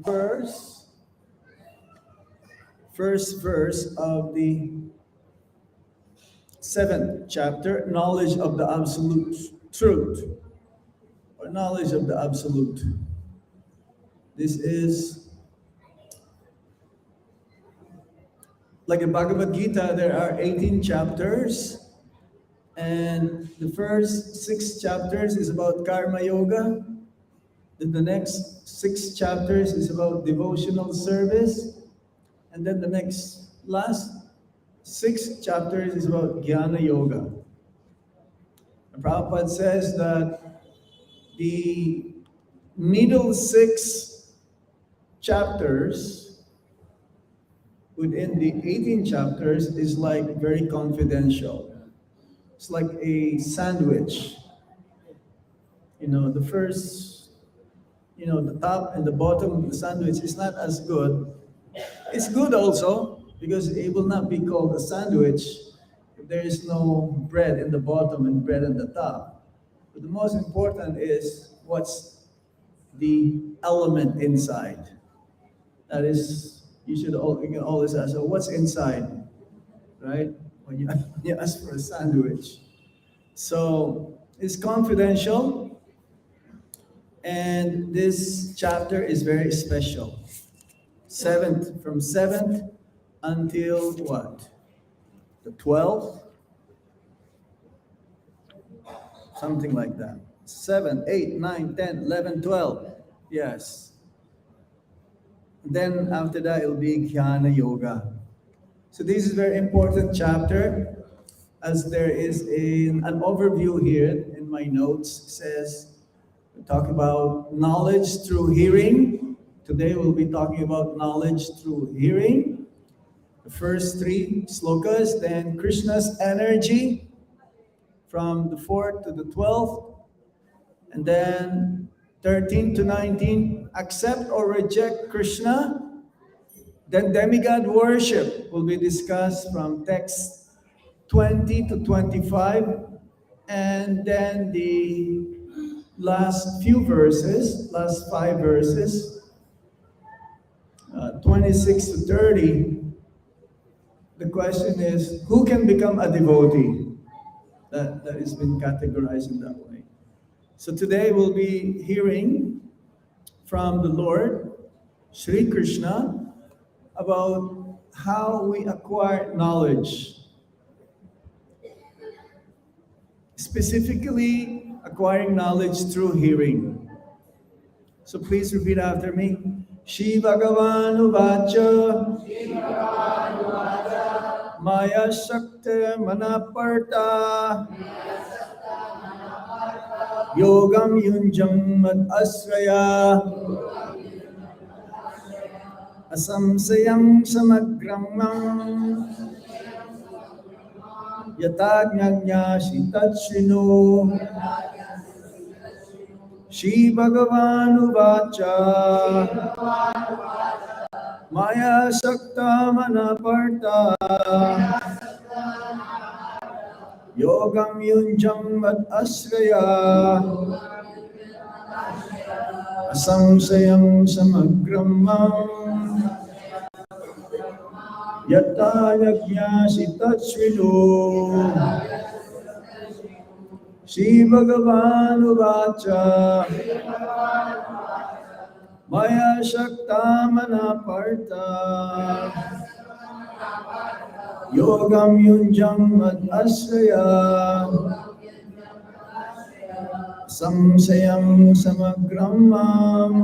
verse, first verse of the 7th chapter, knowledge of the absolute truth, or knowledge of the absolute. This is like a Bhagavad Gita. There are 18 chapters, and the first 6 chapters is about karma yoga. Then the next 6 chapters is about devotional service, and then the last 6 chapters is about jnana yoga. And Prabhupada says that the middle 6 chapters within the 18 chapters is like very confidential. It's like a sandwich. The first, the top and the bottom of the sandwich is not as good. It's good also because it will not be called a sandwich if there is no bread in the bottom and bread in the top. But the most important is what's the element inside. That is, you can always ask, so what's inside, right? When you ask for a sandwich. So it's confidential, and this chapter is very special. From 7th until what? The 12th? Something like that. 7, 8, 9, 10, 11, 12. Yes. Then after that, it'll be Jnana Yoga. So this is a very important chapter, as there is an overview here in my notes. It says, we talk about knowledge through hearing. Today we'll be talking about knowledge through hearing. The first 3 slokas, then Krishna's energy from the 4th to the 12th, and then 13 to 19, accept or reject Krishna. Then demigod worship will be discussed from text 20 to 25, and then the last 5 verses, 26 to 30, the question is, who can become a devotee? That has been categorized in that way. So today we'll be hearing from the Lord, Sri Krishna, about how we acquire knowledge. Specifically, acquiring knowledge through hearing. So please repeat after me. Shri Bhagavan Uvacha Maya Shakti Manaparta Yogam Yunjam Mad Asraya Asamsayam Samagramam Yatagnyanya Shitachino Shri Bhagavan Uvacha Maya Shakta Manaparta Yogam Yunjam Mad Asraya Asamsayam Samagramam Yata Yajna Sitachvino Shri Bhagavan Uvacha Maya Shakta Manaparta Yogam Yunjam Mad Asraya Samsayam Samagramam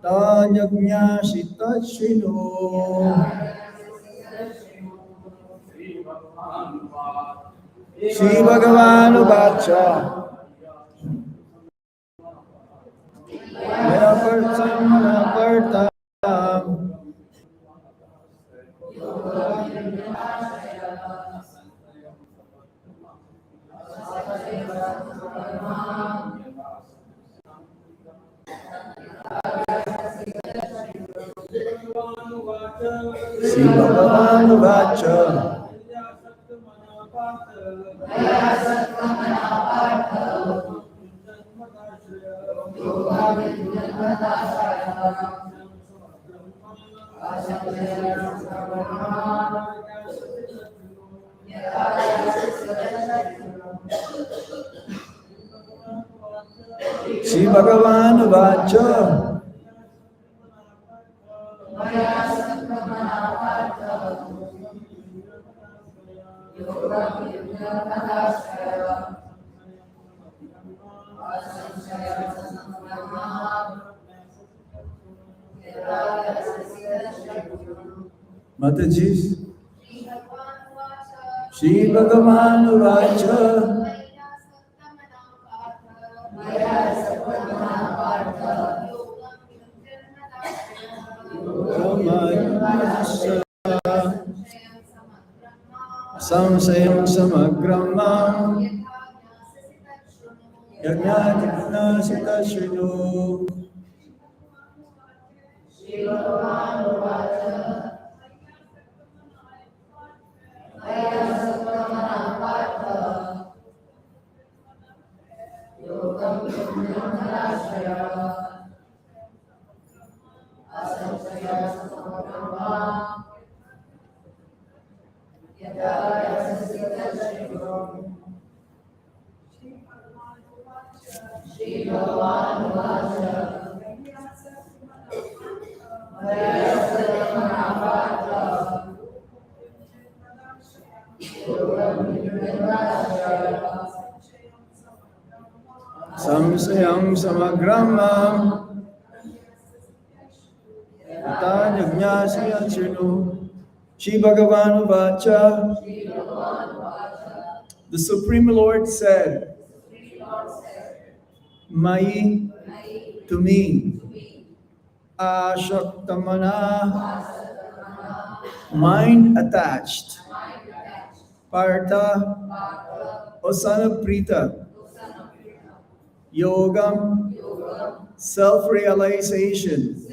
Yata Yajna Sitachvino Shri Bhagavan Uvacha Manaparta Shri Bhagavan Uvacha Shri Bhagavan Vacha. Mataji. Shri Bhagavan Vacha. Samsayam samagrama yajna sita shinu. Samsayam samagrama yajna sita shinu. Shri Bhagavan Vacha. The Supreme Lord said, Mai, to me, Ashaktamana, mind attached, Partha, O son of Prita, Yogam, self-realization,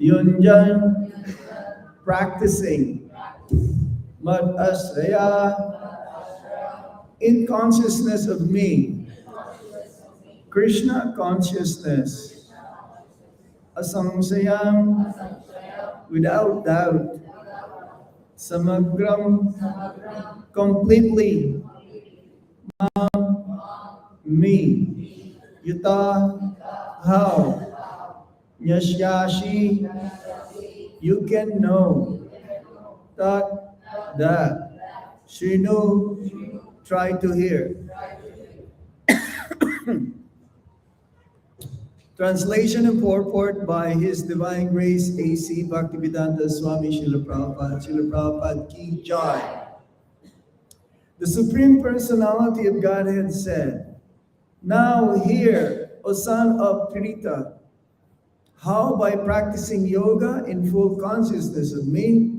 Yunjan, practicing, Mad Asraya, in consciousness of me, Krishna consciousness, Asamsayam, without doubt, Samagram, completely, me, Yuta, how, Nyashyashi, you can know, Tat, that, Shinu, try to hear. Translation and purport by His Divine Grace A.C. Bhaktivedanta Swami Srila Prabhupada. Srila Prabhupada Ki Jai. The Supreme Personality of Godhead said, now hear, O son of Prita, how by practicing yoga in full consciousness of me,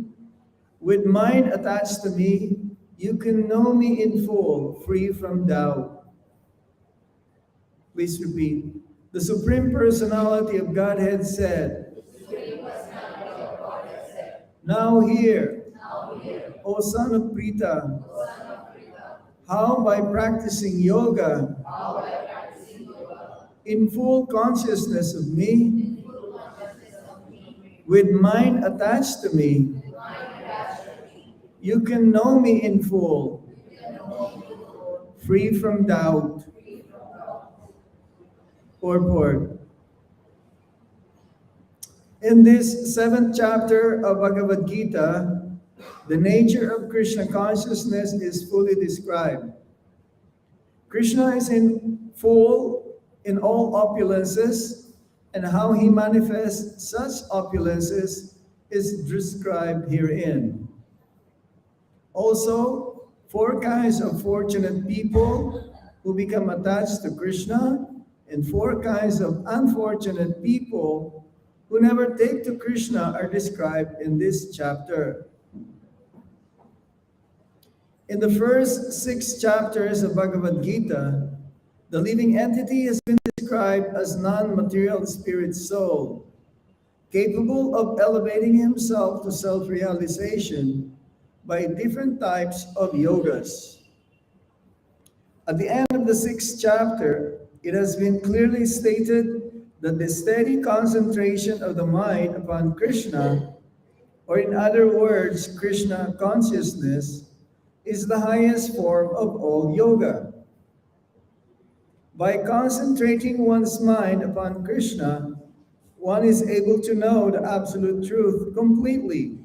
with mind attached to me, you can know me in full, free from doubt. Please repeat. The Supreme Personality of Godhead said, now hear, O son of Prita, how by practicing yoga in full consciousness of me, with mind attached to me, you can know me in full, free from doubt. Purport. In this 7th chapter of Bhagavad Gita, the nature of Krishna consciousness is fully described. Krishna is in full in all opulences, and how he manifests such opulences is described herein. Also, 4 kinds of fortunate people who become attached to Krishna, and 4 kinds of unfortunate people who never take to Krishna are described in this chapter. In the first 6 chapters of Bhagavad Gita, the living entity has been described as non-material spirit soul, capable of elevating himself to self-realization by different types of yogas. At the end of the 6th chapter, it has been clearly stated that the steady concentration of the mind upon Krishna, or in other words, Krishna consciousness, is the highest form of all yoga. By concentrating one's mind upon Krishna, one is able to know the absolute truth completely,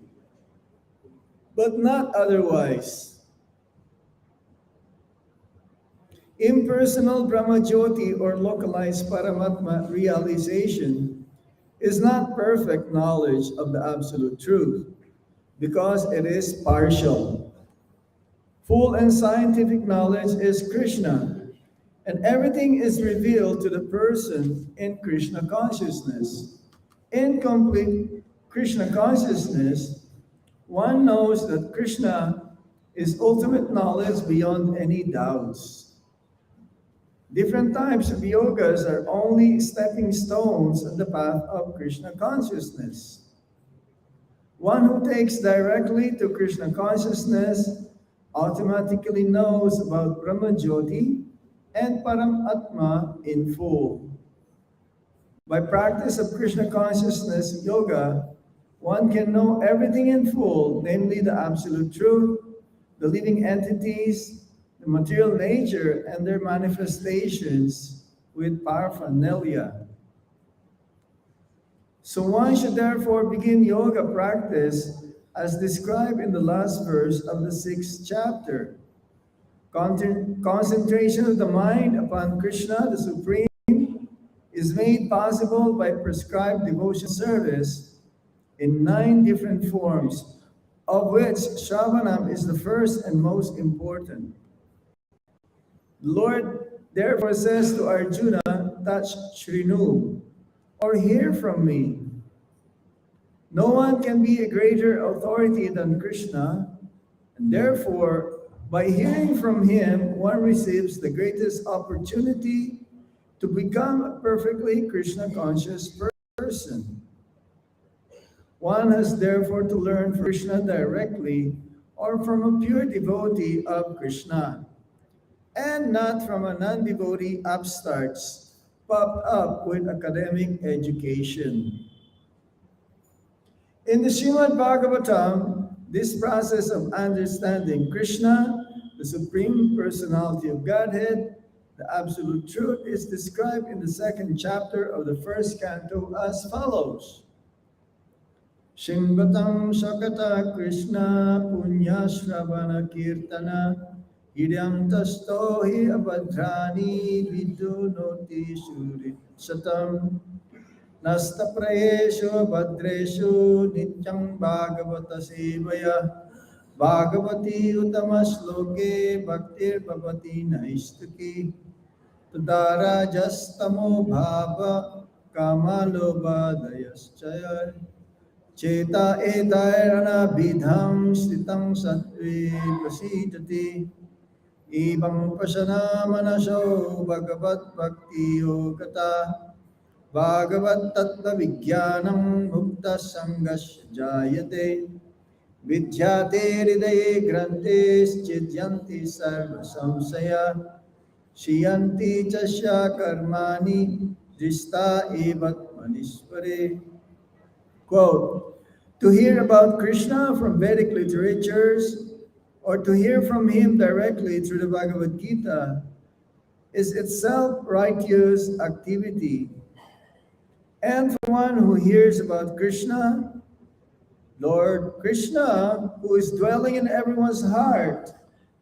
but not otherwise. Impersonal Brahmajyoti or localized Paramatma realization is not perfect knowledge of the absolute truth because it is partial. Full and scientific knowledge is Krishna, and everything is revealed to the person in Krishna consciousness. In complete Krishna consciousness, one knows that Krishna is ultimate knowledge beyond any doubts. Different types of yogas are only stepping stones on the path of Krishna consciousness. One who takes directly to Krishna consciousness automatically knows about Brahma Jyoti and Paramatma in full. By practice of Krishna consciousness yoga, one can know everything in full, namely the absolute truth, the living entities, the material nature, and their manifestations with paraphernalia. So one should therefore begin yoga practice as described in the last verse of the 6th chapter. Concentration of the mind upon Krishna, the Supreme, is made possible by prescribed devotion service in 9 different forms, of which Shravanam is the first and most important. The Lord therefore says to Arjuna, touch Shrinu, or hear from me. No one can be a greater authority than Krishna, and therefore, by hearing from him, one receives the greatest opportunity to become a perfectly Krishna-conscious person. One has therefore to learn from Krishna directly or from a pure devotee of Krishna, and not from a non-devotee upstarts popped up with academic education. In the Srimad Bhagavatam, this process of understanding Krishna, the Supreme Personality of Godhead, the Absolute Truth, is described in the 2nd chapter of the 1st canto as follows. Shinvatam Shakata Krishna Punya Shravana Kirtana Idyam Tasto Hi Abhadrani Vidunoti Shuri Satam Nasta Prayeshu Bhadreshu Nityam Bhagavata Sevaya Bhagavati Uttama Shloke Bhaktir Bhavati Naistaki Tadara Jastamo Bhava Kamaloba Dayaschaya Cheta Etairana Bidham Stitam Sattve Prasidati Ibam Pasana Manasho Bhagavat Bhakti Yogata Bhagavat Tattva Vijnanam Mukta Sangasya Jayate Vidyate Hridaye Grantes Chidyanti Sarva Samsaya Shiyanti Chasya Karmani Drista Evat Manishpare. Quote, to hear about Krishna from Vedic literatures or to hear from him directly through the Bhagavad Gita is itself righteous activity. And for one who hears about Krishna, Lord Krishna, who is dwelling in everyone's heart,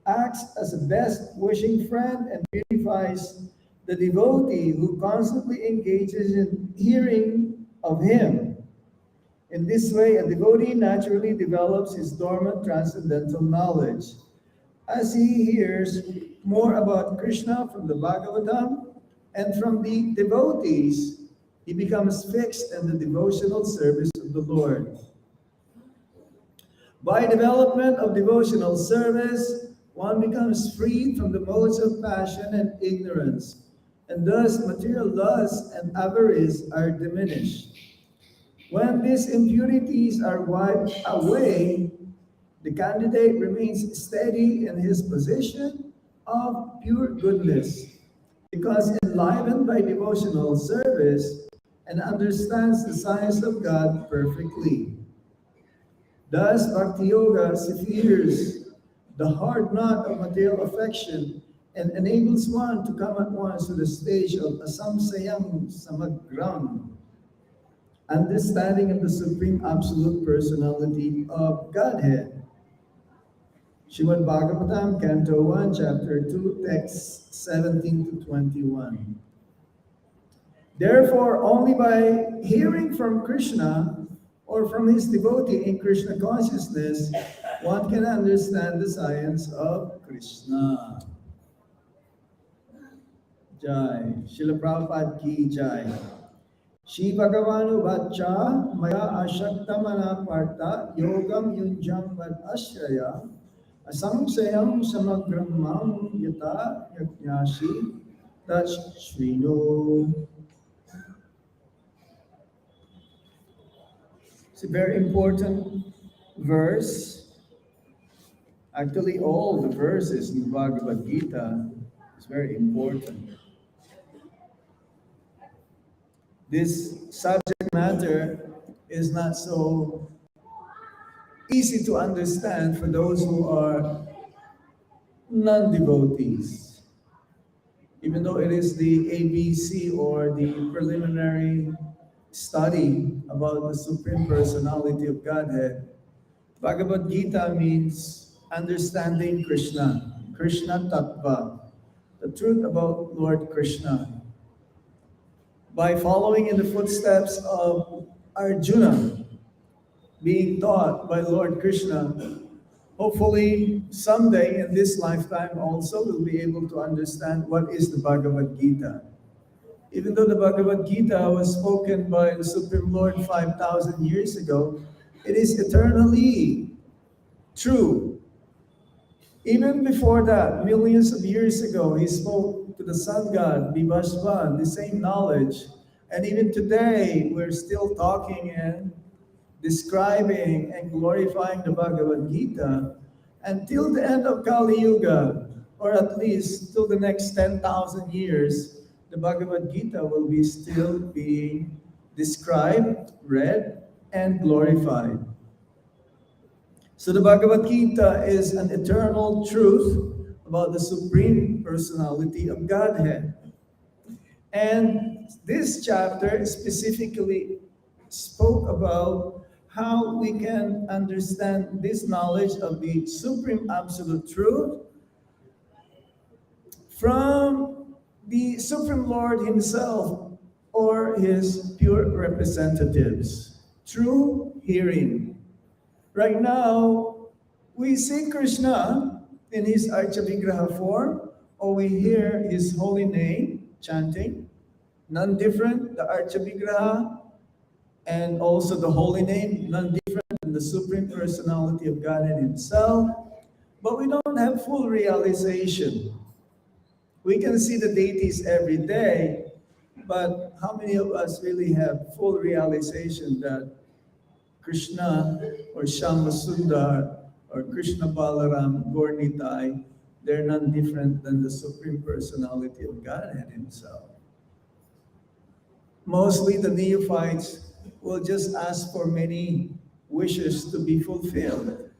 acts as a best wishing friend and beautifies the devotee who constantly engages in hearing of him. In this way, a devotee naturally develops his dormant transcendental knowledge. As he hears more about Krishna from the Bhagavatam and from the devotees, he becomes fixed in the devotional service of the Lord. By development of devotional service, one becomes freed from the modes of passion and ignorance, and thus material lust and avarice are diminished. When these impurities are wiped away, the candidate remains steady in his position of pure goodness, because enlivened by devotional service, and understands the science of God perfectly. Thus, Bhakti Yoga severs the hard knot of material affection and enables one to come at once to the stage of asamsayam samagram, understanding of the Supreme Absolute Personality of Godhead. Srimad Bhagavatam, Canto 1, Chapter 2, texts 17 to 21. Therefore, only by hearing from Krishna or from his devotee in Krishna consciousness, one can understand the science of Krishna. Jai. Srila Prabhupada ki Jai. Shri Bhagavanu Bhacha Maya Ashaktamana Parta Yogam Yunjam Vad Ashraya Asamsayam Samagrammam Yata Yajnashi Tashvino. It's a very important verse. Actually, all the verses in Bhagavad Gita is very important. This subject matter is not so easy to understand for those who are non-devotees. Even though it is the ABC or the preliminary study about the Supreme Personality of Godhead, Bhagavad Gita means understanding Krishna, Krishna Tattva, the truth about Lord Krishna. By following in the footsteps of Arjuna, being taught by Lord Krishna, hopefully someday in this lifetime also we'll be able to understand what is the Bhagavad Gita. Even though the Bhagavad Gita was spoken by the Supreme Lord 5,000 years ago, it is eternally true. Even before that, millions of years ago, he spoke to the sun god, Vivasvan, the same knowledge. And even today, we're still talking and describing and glorifying the Bhagavad Gita until the end of Kali Yuga, or at least till the next 10,000 years, the Bhagavad Gita will be still being described, read, and glorified. So the Bhagavad Gita is an eternal truth about the Supreme Personality of Godhead. And this chapter specifically spoke about how we can understand this knowledge of the Supreme Absolute Truth from the Supreme Lord Himself or His pure representatives through hearing. Right now, we see Krishna in His Archavigraha form, or we hear His holy name chanting, none different, the Archavigraha and also the holy name, none different than the Supreme Personality of Godhead Himself, but we don't have full realization. We can see the deities every day, but how many of us really have full realization that Krishna or Shama Sundar or Krishna Balaram, Gornitai, they're none different than the Supreme Personality of Godhead Himself? Mostly the neophytes will just ask for many wishes to be fulfilled,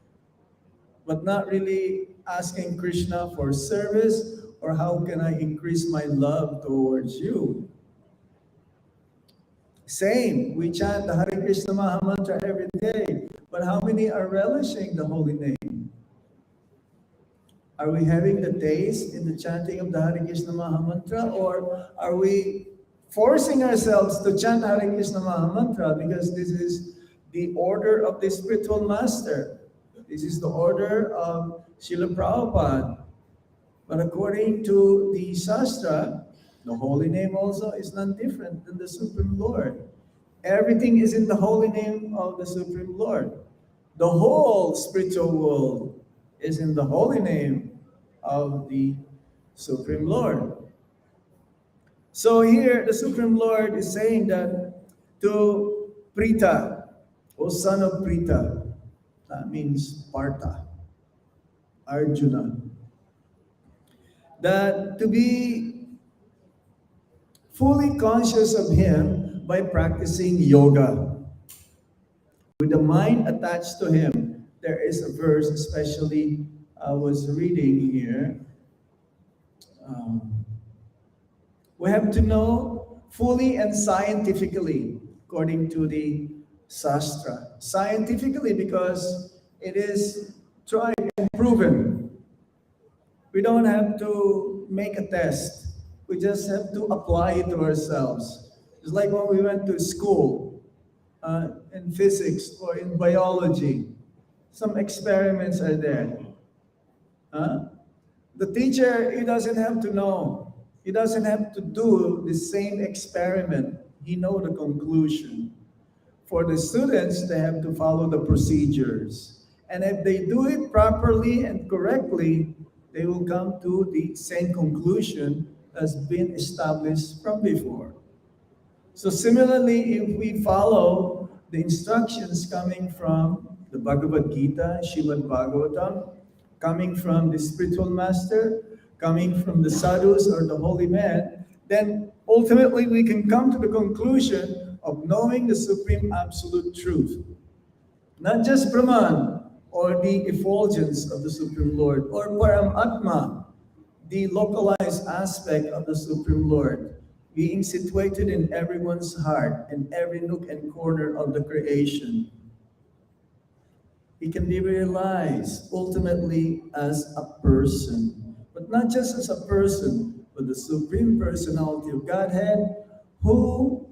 but not really asking Krishna for service or how can I increase my love towards you. Same, we chant the Hare Krishna Maha Mantra every day, but how many are relishing the holy name? Are we having the taste in the chanting of the Hare Krishna Maha Mantra, or are we forcing ourselves to chant Hare Krishna Maha Mantra because this is the order of the spiritual master? This is the order of Srila Prabhupada. But according to the Shastra, the holy name also is none different than the Supreme Lord. Everything is in the holy name of the Supreme Lord. The whole spiritual world is in the holy name of the Supreme Lord. So here, the Supreme Lord is saying that to Prita, O son of Prita, that means Partha, Arjuna, that to be fully conscious of Him by practicing yoga. With the mind attached to Him, there is a verse, especially I was reading here. Um, we have to know fully and scientifically, according to the Sastra. Scientifically, because it is tried and proven. We don't have to make a test. We just have to apply it to ourselves. It's like when we went to school in physics or in biology. Some experiments are there. Huh? The teacher, he doesn't have to know. He doesn't have to do the same experiment. He knows the conclusion. For the students, they have to follow the procedures. And if they do it properly and correctly, they will come to the same conclusion as been established from before. So similarly, if we follow the instructions coming from the Bhagavad Gita, Srimad Bhagavatam, coming from the spiritual master, coming from the sadhus or the holy men, then ultimately we can come to the conclusion of knowing the supreme absolute truth. Not just Brahman or the effulgence of the Supreme Lord, or Paramatma, the localized aspect of the Supreme Lord, being situated in everyone's heart, in every nook and corner of the creation. He can be realized ultimately as a person, but not just as a person, but the Supreme Personality of Godhead, who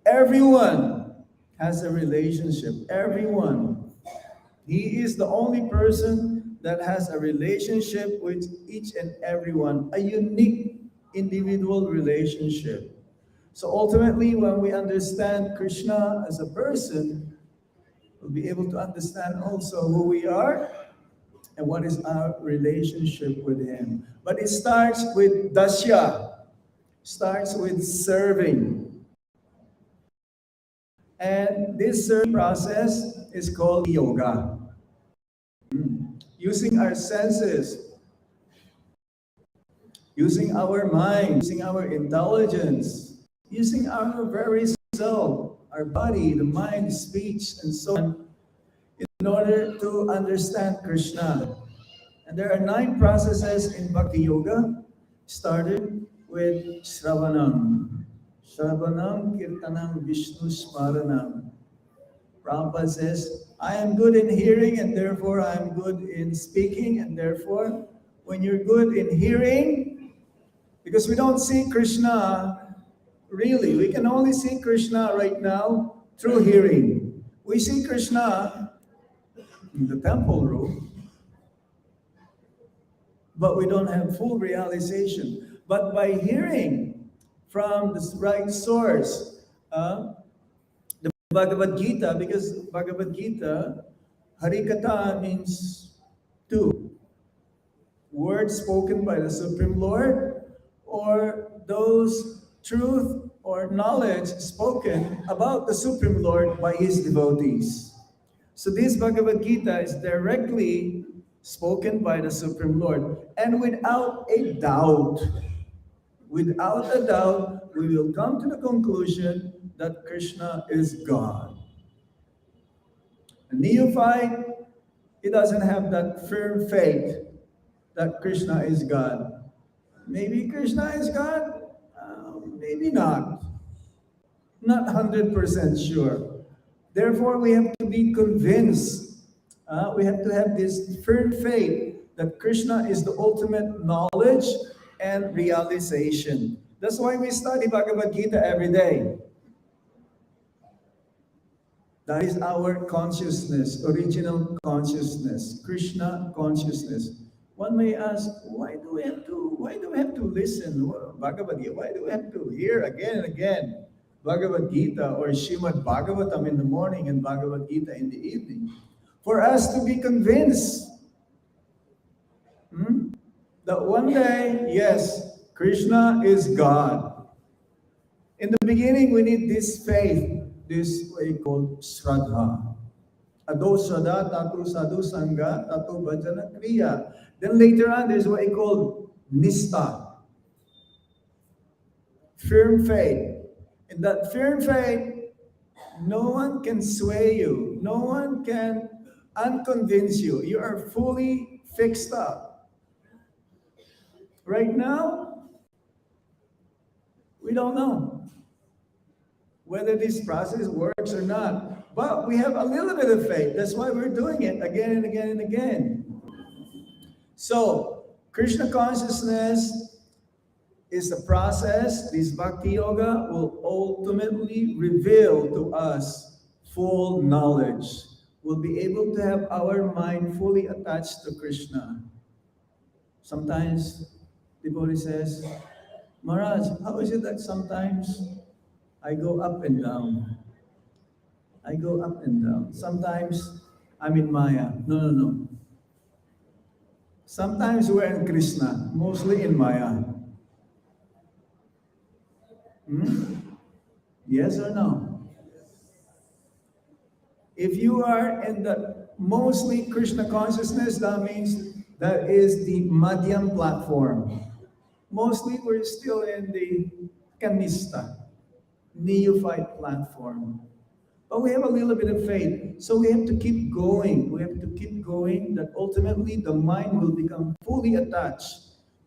everyone has a relationship. Everyone. He is the only person that has a relationship with each and everyone, a unique individual relationship. So ultimately, when we understand Krishna as a person, we'll be able to understand also who we are and what is our relationship with Him. But it starts with dasya, starts with serving. And this serving process is called yoga. Using our senses, using our mind, using our intelligence, using our very self, our body, the mind, speech, and so on, in order to understand Krishna. And there are 9 processes in Bhakti Yoga, started with Shravanam. Shravanam, Kirtanam, Vishnu Smaranam. Prabhupada says, I am good in hearing and therefore I am good in speaking, and therefore when you're good in hearing, because we don't see Krishna really, we can only see Krishna right now through hearing. We see Krishna in the temple room, but we don't have full realization. But by hearing from the right source, the Bhagavad Gita, because Bhagavad Gita, Harikatha means 2. Words spoken by the Supreme Lord, or those truth or knowledge spoken about the Supreme Lord by His devotees. So this Bhagavad Gita is directly spoken by the Supreme Lord. And without a doubt, we will come to the conclusion that Krishna is God. A neophyte, he doesn't have that firm faith that Krishna is God. Maybe Krishna is God, maybe not. Not 100% sure. Therefore, we have to be convinced. We have to have this firm faith that Krishna is the ultimate knowledge and realization. That's why we study Bhagavad Gita every day. That is our consciousness, original consciousness, Krishna consciousness. One may ask, why do we have to listen Bhagavad Gita? Why do we have to hear again and again Bhagavad Gita or Srimad Bhagavatam in the morning and Bhagavad Gita in the evening? For us to be convinced that one day, yes, Krishna is God. In the beginning, we need this faith, this what you call Shraddha. Ado Shraddha, Tatu Sadhu Sangha, Tatu Bhajana Kriya. Then later on, there's what you call Nistha. Firm faith. In In that firm faith, no one can sway you. No one can unconvince you. You are fully fixed up. Right now, we don't know whether this process works or not. But we have a little bit of faith. That's why we're doing it again and again and again. So, Krishna consciousness is a process. This Bhakti Yoga will ultimately reveal to us full knowledge. We'll be able to have our mind fully attached to Krishna. Sometimes devotee says, Maharaj, how is it that sometimes I go up and down? I go up and down. Sometimes I'm in Maya. No. Sometimes we're in Krishna, mostly in Maya. Yes or no? If you are in the mostly Krishna consciousness, that means that is the Madhyam platform. Mostly we're still in the Kanista, neophyte platform. But we have a little bit of faith. So we have to keep going. We have to keep going that ultimately the mind will become fully attached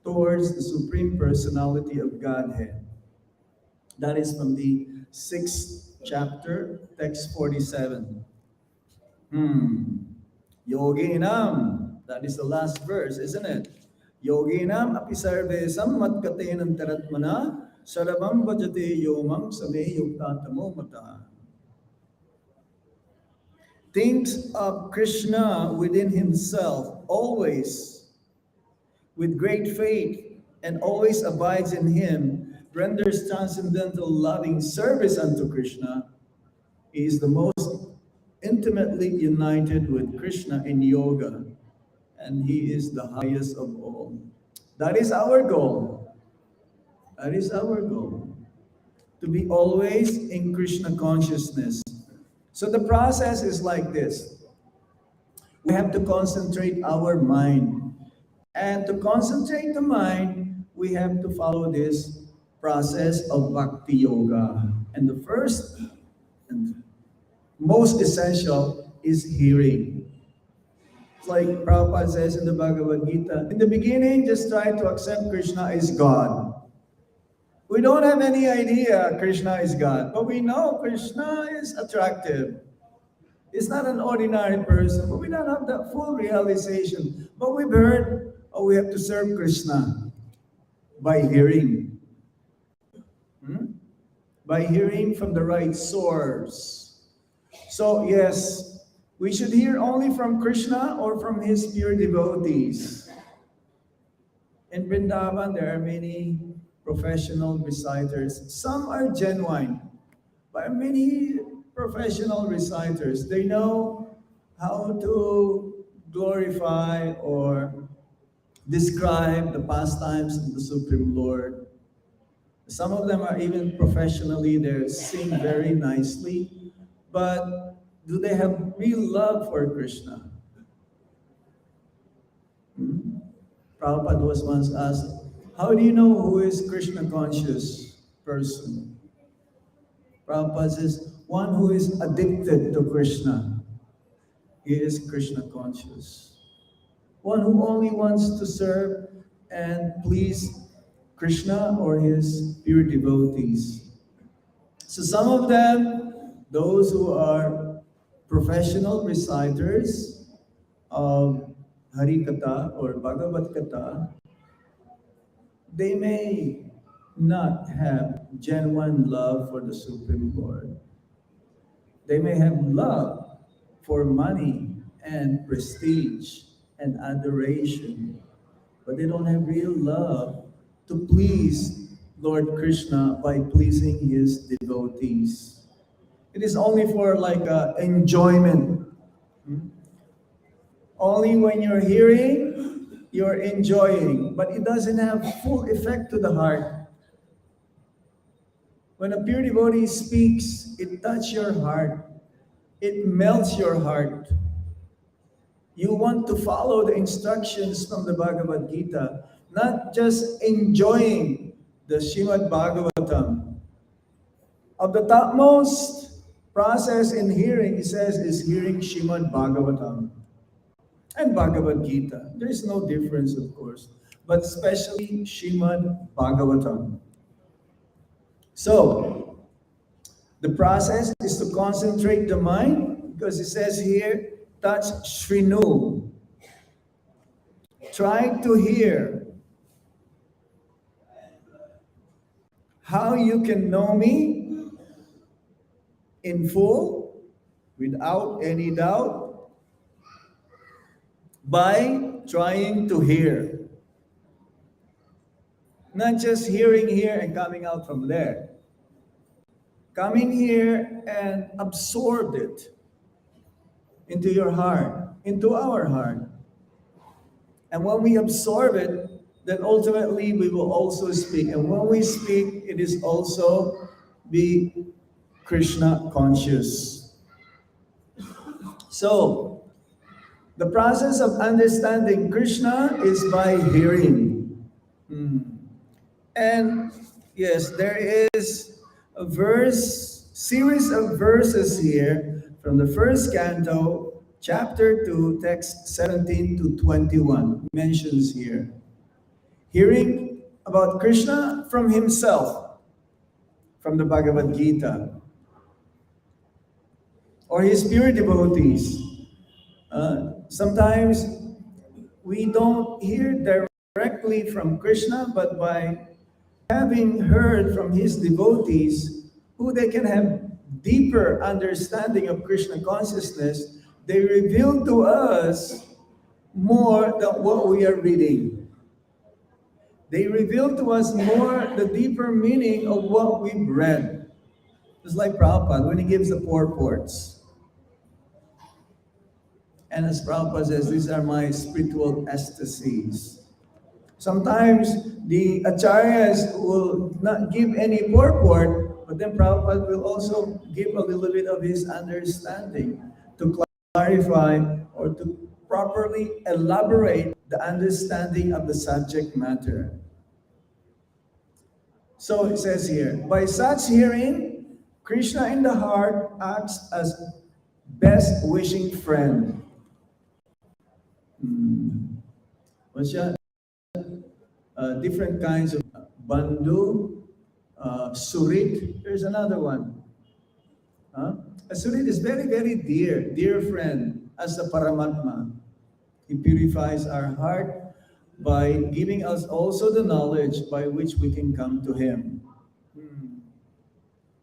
towards the Supreme Personality of Godhead. That is from the 6th chapter, text 47. Yoginam, that is the last verse, isn't it? Yoginam apisarvesam matkatenam taratmana sarabam bhajate yomam same yuktatamo mata. Thinks of Krishna within himself, always, with great faith, and always abides in him, renders transcendental loving service unto Krishna. He is the most intimately united with Krishna in yoga, and he is the highest of all. That is our goal. That is our goal. To be always in Krishna consciousness. So the process is like this. We have to concentrate our mind. And to concentrate the mind, we have to follow this process of Bhakti Yoga. And the first and most essential is hearing. It's like Prabhupada says in the Bhagavad Gita, in the beginning, just try to accept Krishna is God. We don't have any idea Krishna is God, but we know Krishna is attractive. He's not an ordinary person, but we don't have that full realization. But we've heard, we have to serve Krishna by hearing. By hearing from the right source. So yes, we should hear only from Krishna or from his pure devotees. In Vrindavan, there are many professional reciters. Some are genuine, but many professional reciters, they know how to glorify or describe the pastimes of the Supreme Lord. Some of them are even professionally, they sing very nicely, but do they have real love for Krishna? Prabhupada was once asked, how do you know who is Krishna conscious person? Prabhupada says, one who is addicted to Krishna, he is Krishna conscious. One who only wants to serve and please Krishna or his pure devotees. So some of them, those who are professional reciters of Hari Katha or Bhagavad Katha, they may not have genuine love for the Supreme Lord. They may have love for money and prestige and adoration, but they don't have real love to please Lord Krishna by pleasing his devotees. It is only for like enjoyment. Only when you're hearing, you're enjoying, but it doesn't have full effect to the heart. When a pure devotee speaks, it touches your heart. It melts your heart. You want to follow the instructions from the Bhagavad Gita, not just enjoying the Srimad Bhagavatam Of the topmost process in hearing, he says, is hearing Shrimad Bhagavatam and Bhagavad Gita. There is no difference, of course, but especially Shrimad Bhagavatam. So, the process is to concentrate the mind, because it says here, touch Shrinu. Try to hear how you can know me in full, without any doubt, by trying to hear. Not just hearing here and coming out from there. Coming here and absorb it into your heart, into our heart. And when we absorb it, then ultimately we will also speak. And when we speak, it is also be Krishna conscious. So, the process of understanding Krishna is by hearing. And yes, there is a series of verses here from the first canto, chapter 2, text 17 to 21, mentions here. Hearing about Krishna from himself, from the Bhagavad Gita, or his pure devotees. Sometimes we don't hear directly from Krishna, but by having heard from his devotees, who they can have deeper understanding of Krishna consciousness, they reveal to us more than what we are reading. They reveal to us more the deeper meaning of what we've read. It's like Prabhupada when he gives the purports. And as Prabhupada says, these are my spiritual ecstasies. Sometimes the acharyas will not give any purport, but then Prabhupada will also give a little bit of his understanding to clarify or to properly elaborate the understanding of the subject matter. So it says here, by such hearing, Krishna in the heart acts as best wishing friend. What's that? Different kinds of bandhu, surit. There's another one. A surit is very, very dear friend as the Paramatma. He purifies our heart by giving us also the knowledge by which we can come to him.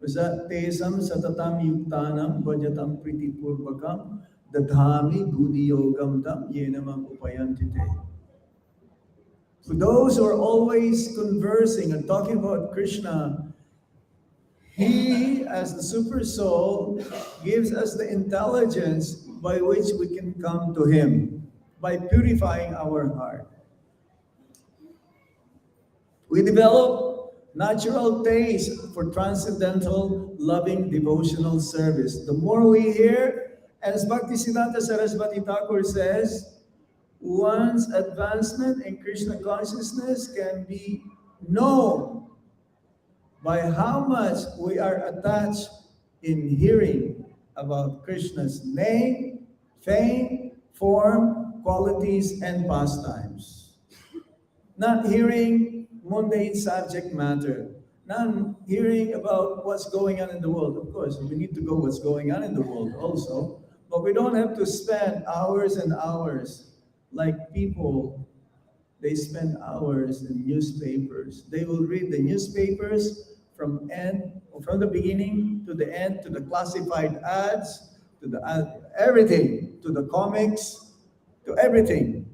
Vasa tesam satatam yuktanam vajatam pritipurvakam dadhami buddhiyogam tam yenamam upayantite. For those who are always conversing and talking about Krishna, he, as the super soul, gives us the intelligence by which we can come to him, by purifying our heart. We develop natural taste for transcendental, loving, devotional service. The more we hear, as Bhaktisiddhanta Saraswati Thakur says, one's advancement in Krishna consciousness can be known by how much we are attached in hearing about Krishna's name, fame, form, qualities, and pastimes. Not hearing mundane subject matter, not hearing about what's going on in the world. Of course, we need to know what's going on in the world also, but we don't have to spend hours and hours like people. They spend hours in newspapers. They will read the newspapers from the beginning to the end, to the classified ads, to the everything, to the comics, to everything.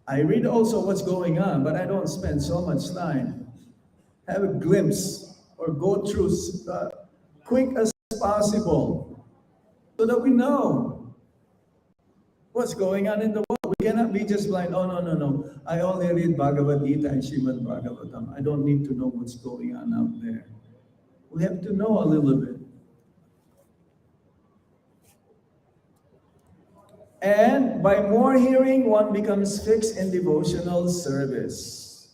I read also what's going on, but I don't spend so much time. Have a glimpse or go through quick as possible so that we know what's going on in the world. We cannot be just blind, oh, no. I only read Bhagavad Gita and Srimad Bhagavatam. I don't need to know what's going on out there. We have to know a little bit. And by more hearing, one becomes fixed in devotional service.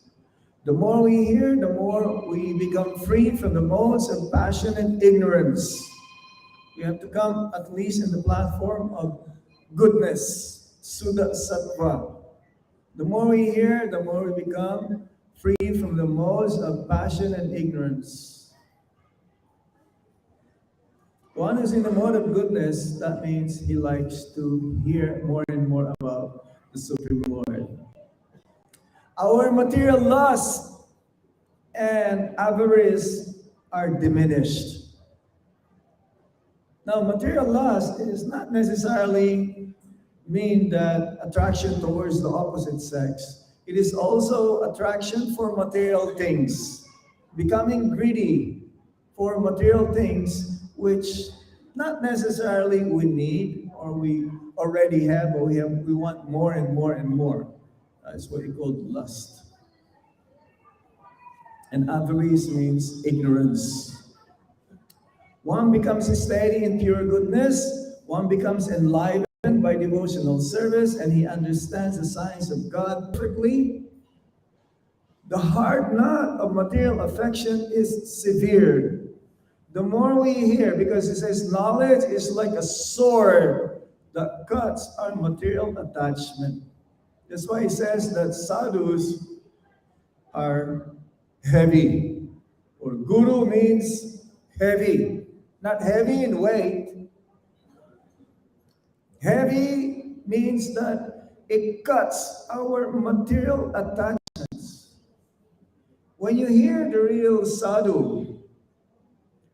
The more we hear, the more we become free from the modes of passion and ignorance. We have to come at least in the platform of goodness, Suddha Sattva. The more we hear, the more we become free from the modes of passion and ignorance. One who's in the mode of goodness, that means he likes to hear more and more about the Supreme Lord. Our material lust and avarice are diminished. Now, material lust is not necessarily mean that attraction towards the opposite sex. It is also attraction for material things, becoming greedy for material things which not necessarily we need or we already have, but we want more and more and more. That's what we call lust. And avarice means ignorance. One becomes steady in pure goodness, one becomes enlivened by devotional service, and he understands the signs of God perfectly. The hard knot of material affection is severe. The more we hear, because it says knowledge is like a sword that cuts our material attachment. That's why it says that sadhus are heavy, or guru means heavy, not heavy in weight. Heavy means that it cuts our material attachments. When you hear the real sadhu,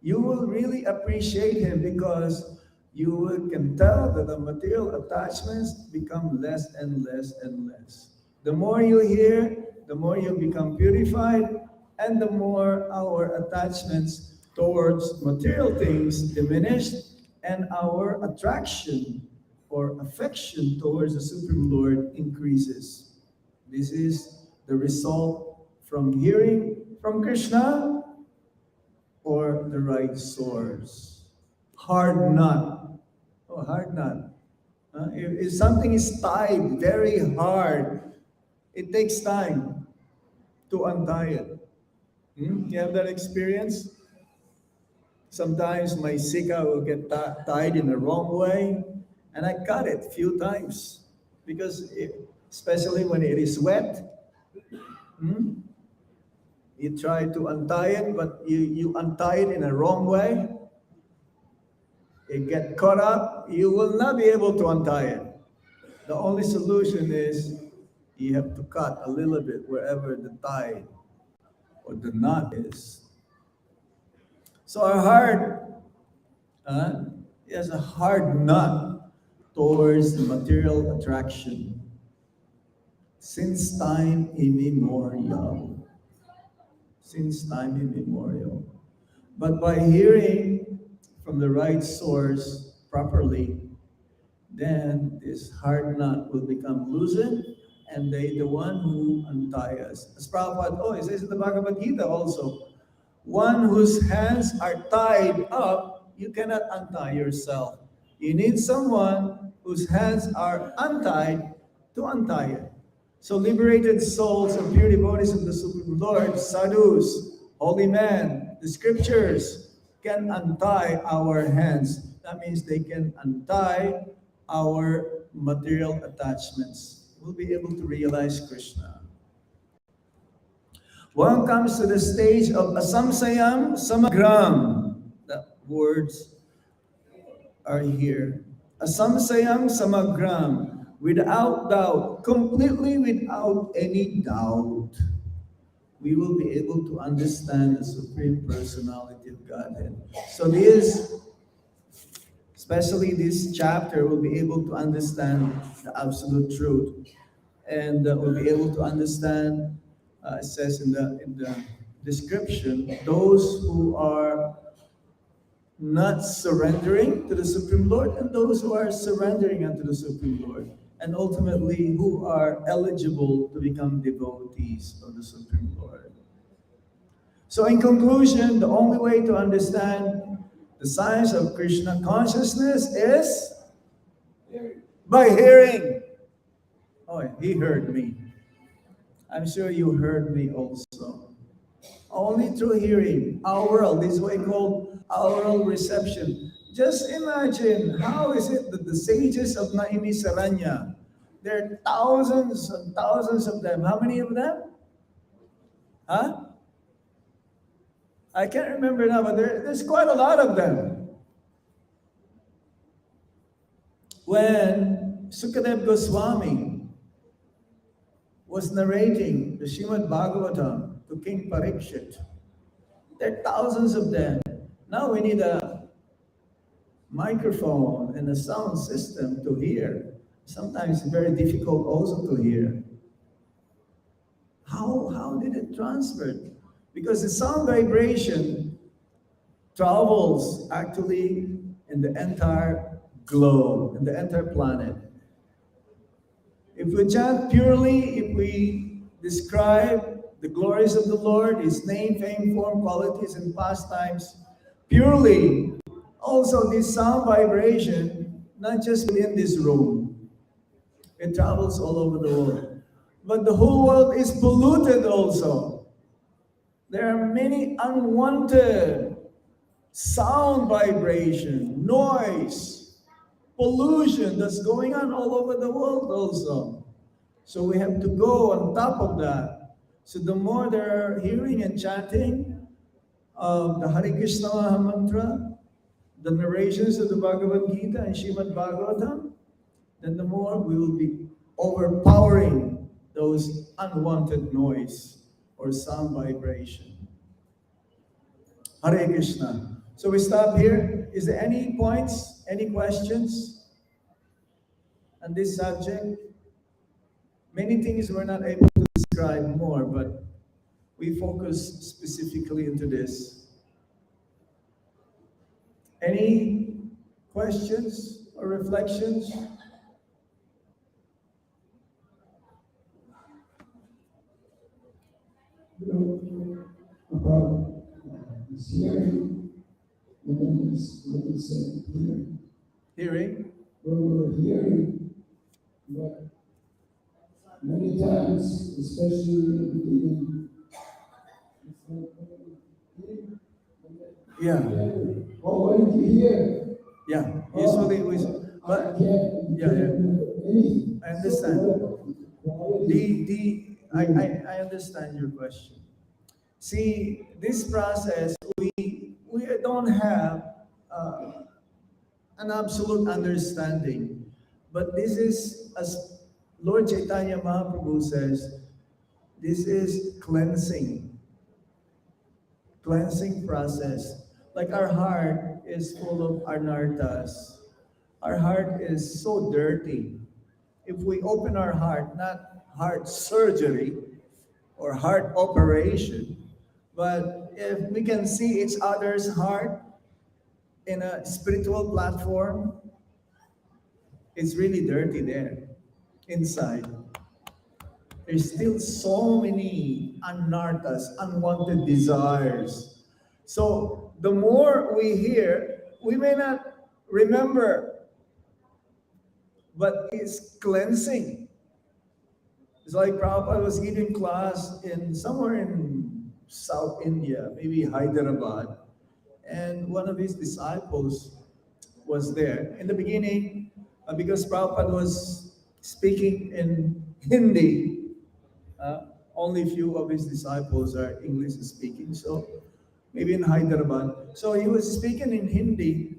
you will really appreciate him because you can tell that the material attachments become less and less and less. The more you hear, the more you become purified, and the more our attachments towards material things diminish, and our attraction or affection towards the Supreme Lord increases. This is the result from hearing from Krishna or the right source. Hard knot. Oh, hard knot. If something is tied very hard, it takes time to untie it. You have that experience? Sometimes my sika will get tied in the wrong way, and I cut it a few times because, especially when it is wet, you try to untie it, but you untie it in a wrong way. It get caught up. You will not be able to untie it. The only solution is you have to cut a little bit wherever the tie or the knot is. So our heart has a hard knot towards the material attraction since time immemorial. Since time immemorial. But by hearing from the right source properly, then this hard knot will become loosened, and they the one who untie us. As Prabhupada, it says in the Bhagavad Gita also, one whose hands are tied up, you cannot untie yourself. You need someone whose hands are untied to untie it. So liberated souls and pure devotees of the Supreme Lord, sadhus, holy men, the scriptures can untie our hands. That means they can untie our material attachments. We'll be able to realize Krishna. One comes to the stage of asamsayam samagram. The words are here. Asamsayam samagram. Without doubt, completely without any doubt, we will be able to understand the Supreme Personality of Godhead. So especially this chapter, will be able to understand the absolute truth, and we'll be able to understand. It says in the description, those who are not surrendering to the Supreme Lord and those who are surrendering unto the Supreme Lord, and ultimately who are eligible to become devotees of the Supreme Lord. So in conclusion, the only way to understand the science of Krishna consciousness is by hearing. Oh, he heard me. I'm sure you heard me also. Only through hearing. Aural, this is what we call aural reception. Just imagine, how is it that the sages of Naimi Saranya, there are thousands and thousands of them. How many of them? Huh? I can't remember now, but there's quite a lot of them. When Sukadev Goswami was narrating the Srimad Bhagavatam to King Parikshit, there are thousands of them. Now we need a microphone and a sound system to hear. Sometimes it's very difficult also to hear. How did it transfer? Because the sound vibration travels actually in the entire globe, in the entire planet. If we chant purely, if we describe the glories of the Lord, His name, fame, form, qualities, and pastimes purely, also this sound vibration, not just within this room, it travels all over the world. But the whole world is polluted also. There are many unwanted sound vibration, noise, pollution that's going on all over the world also. So we have to go on top of that. So the more they're hearing and chanting of the Hare Krishna Maha Mantra, the narrations of the Bhagavad Gita and Srimad Bhagavatam, then the more we will be overpowering those unwanted noise or sound vibration. Hare Krishna. So we stop here. Is there any points, any questions on this subject? Many things we're not able to describe more, but we focus specifically into this. Any questions or reflections? About this hearing, and then this, what you said, hearing. Hearing? When we're hearing, but many times, especially in the beginning, it's like, Yeah. oh, what did you hear? Yeah. Usually we, but yeah. I understand. I understand your question. See, this process, we don't have an absolute understanding. But this is, as Lord Chaitanya Mahaprabhu says, this is cleansing process. Like our heart is full of anarthas. Our heart is so dirty. If we open our heart, not heart surgery or heart operation, but if we can see each other's heart in a spiritual platform, it's really dirty there, inside. There's still so many anarthas, unwanted desires. So the more we hear, we may not remember, but it's cleansing. It's like Prabhupada was giving class in somewhere in South India, maybe Hyderabad, and one of his disciples was there. In the beginning, because Prabhupada was speaking in Hindi, only few of his disciples are English speaking, so maybe in Hyderabad. So he was speaking in Hindi,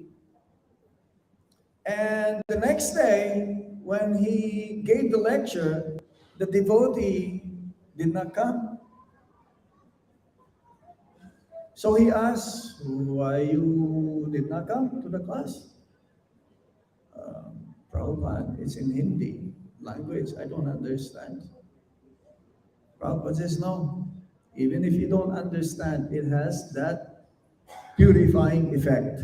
and the next day, when he gave the lecture, the devotee did not come. So he asked, why you did not come to the class? Prabhupada, it's in Hindi language, I don't understand. Prabhupada says, no, even if you don't understand, it has that purifying effect.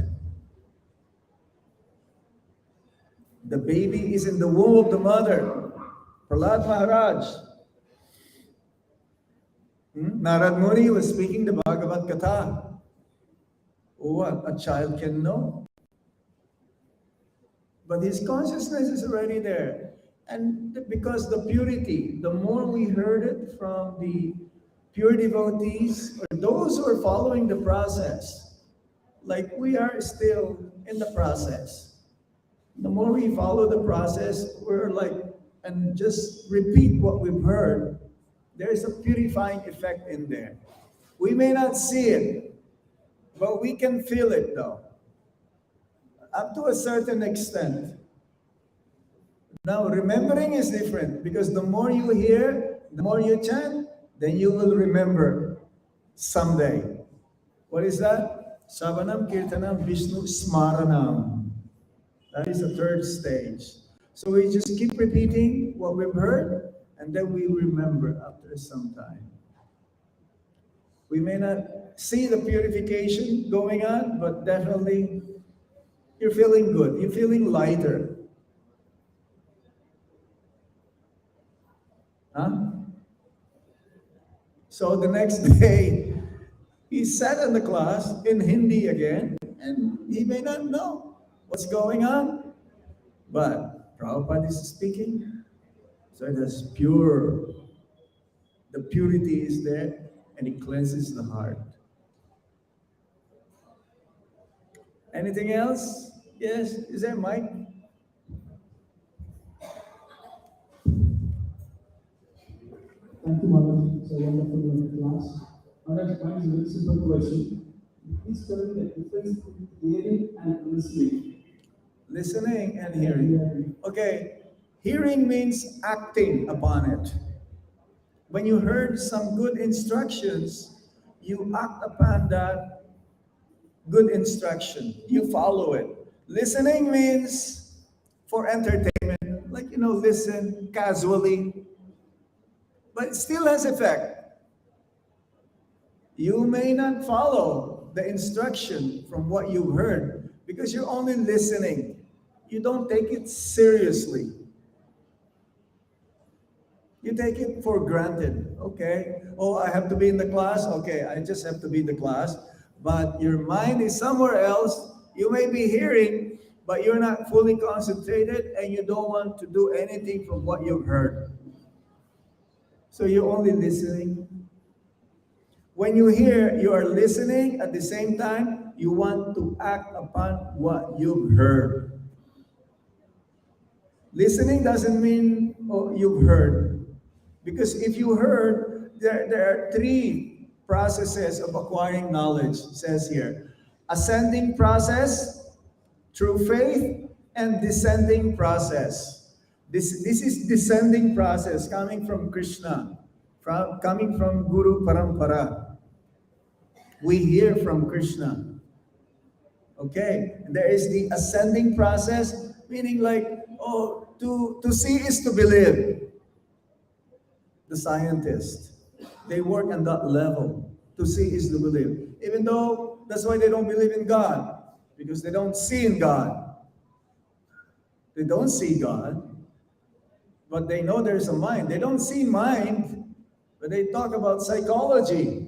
The baby is in the womb of the mother. Prahlad Maharaj. Narad Muni was speaking the Bhagavad Gita. What a child can know. But his consciousness is already there. And because the purity, the more we heard it from the pure devotees, or those who are following the process, like we are still in the process. The more we follow the process, we're like, and just repeat what we've heard, there is a purifying effect in there. We may not see it, but we can feel it though, up to a certain extent. Now, remembering is different because the more you hear, the more you chant, then you will remember someday. What is that? Savanam, Kirtanam, Vishnu, Smaranam. That is the third stage. So we just keep repeating what we've heard, and then we remember after some time. We may not see the purification going on, but definitely you're feeling good. You're feeling lighter. Huh? So the next day, he sat in the class in Hindi again, and he may not know what's going on. But Prabhupada is speaking, so it is pure. The purity is there, and it cleanses the heart. Anything else? Yes, is there Mike? Thank you, Maharaj. It's a wonderful class. Maharaj, mine is a very simple question. Please tell me the difference between hearing and listening. Listening and hearing. Okay, hearing means acting upon it. When you heard some good instructions, you act upon that good instruction. You follow it. Listening means for entertainment, like, listen casually, but it still has effect. You may not follow the instruction from what you've heard because you're only listening. You don't take it seriously. You take it for granted. Okay. Oh, I have to be in the class. Okay, I just have to be in the class. But your mind is somewhere else. You may be hearing, but you're not fully concentrated and you don't want to do anything from what you've heard. So you're only listening. When you hear, you are listening. At the same time, you want to act upon what you've heard. Listening doesn't mean, oh, you've heard. Because if you heard, there are three processes of acquiring knowledge, it says here. Ascending process, through faith, and descending process. This is descending process coming from Krishna, coming from Guru Parampara. We hear from Krishna. Okay, and there is the ascending process, meaning like, oh, to see is to believe. The scientists, they work on that level. To see is to believe. Even though that's why they don't believe in God, because they don't see in God. They don't see God, but they know there's a mind. They don't see mind, but they talk about psychology.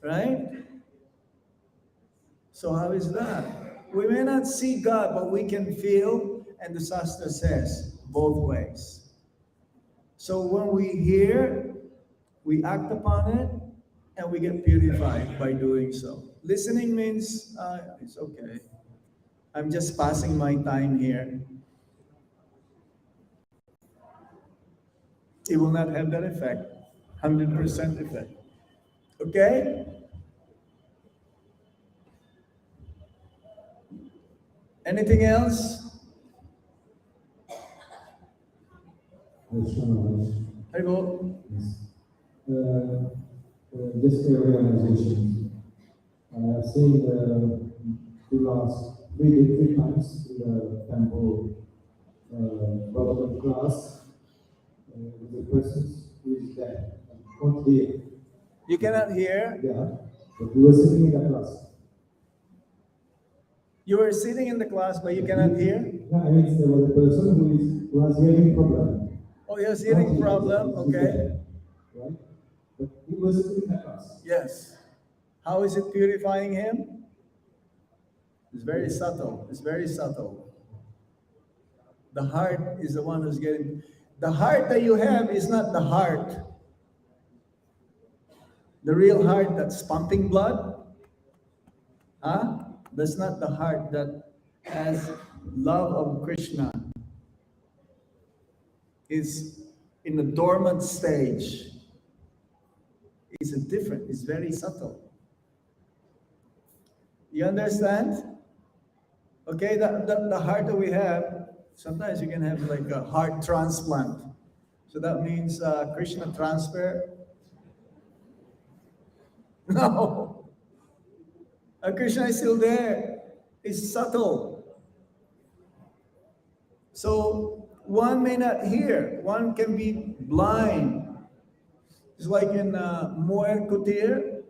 Right? So how is that? We may not see God, but we can feel, and the Shastra says, both ways. So when we hear, we act upon it, and we get purified by doing so. Listening means, it's okay. I'm just passing my time here. It will not have that effect, 100% effect. Okay? Anything else? I go. Just a realization. I've seen the last three times in the temple Bhagavad class, the persons who is there, not here. You cannot hear? Yeah, but we were sitting in the class. You were sitting in the class, but you cannot hear? Yeah, I mean, there was a person who has hearing problem. Oh, he has hearing problem, okay. Right? But he was sitting in the class. Yes. How is it purifying him? It's very subtle. It's very subtle. The heart is the one who's getting... The heart that you have is not the heart The real heart that's pumping blood, huh? That's not the heart that has love of Krishna. Is in a dormant stage. It's very subtle. You understand? Okay, the heart that we have, sometimes you can have like a heart transplant. So that means Krishna transfer. No, Krishna is still there. It's subtle. So one may not hear, one can be blind. It's like in Moer Kutir,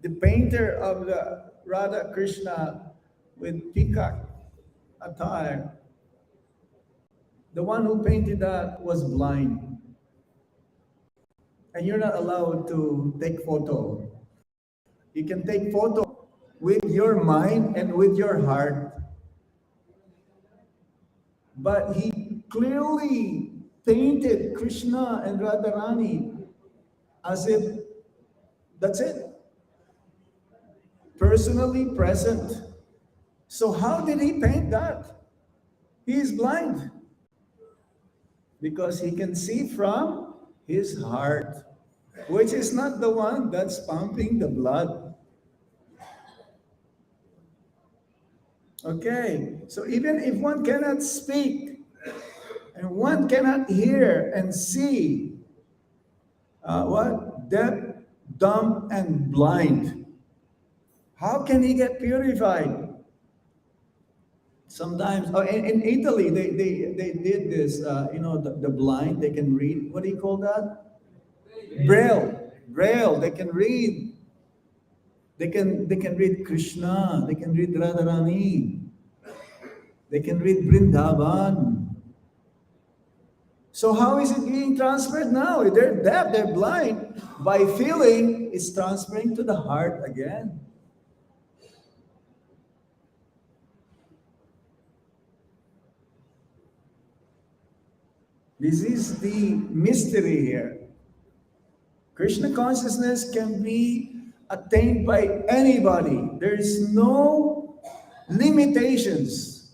the painter of the Radha Krishna with peacock attire. The one who painted that was blind. And you're not allowed to take photo. You can take photo with your mind and with your heart. But he clearly painted Krishna and Radharani as if that's it. Personally present. So how did he paint that? He is blind. Because he can see from his heart, which is not the one that's pumping the blood. Okay, so even if one cannot speak, and one cannot hear and see, deaf, dumb, and blind, how can he get purified? Sometimes, in Italy, they did this, the blind, they can read, what do you call that? Braille, they can read. They can read Krishna, they can read Radharani, they can read Vrindavan. So how is it being transferred now? They're deaf, they're blind. By feeling, it's transferring to the heart again. This is the mystery here. Krishna consciousness can be attained by anybody. There is no limitations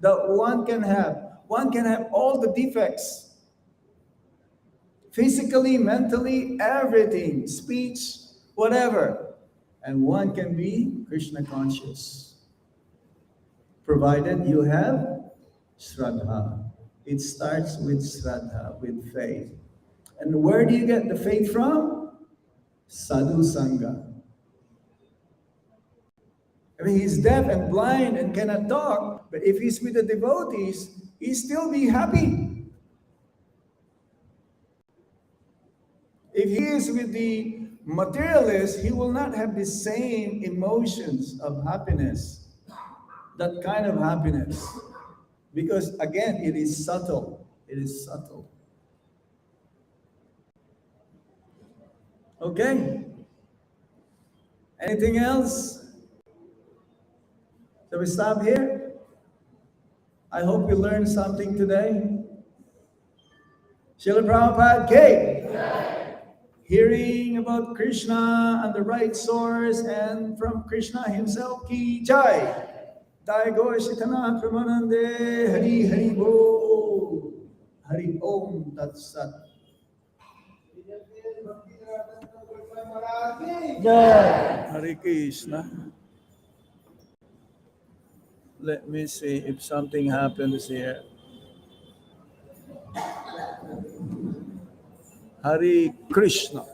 that one can have. One can have all the defects. Physically, mentally, everything, speech, whatever. And one can be Krishna conscious. Provided you have Shraddha. It starts with Shraddha, with faith. And where do you get the faith from? Sadhu Sangha. I mean, he's deaf and blind and cannot talk, but if he's with the devotees, he'll still be happy. If he is with the materialists, he will not have the same emotions of happiness, that kind of happiness. Because again, it is subtle. It is subtle. Okay. Anything else? So we stop here. I hope you learned something today. Srila Prabhupada K. Hearing about Krishna and the right source and from Krishna himself ki jai. Jai Gaur Shitana Pramanande Hari Hari Bo Hari Om Tat Sat. Hare Krishna. Let me see if something happens here. Hare Krishna.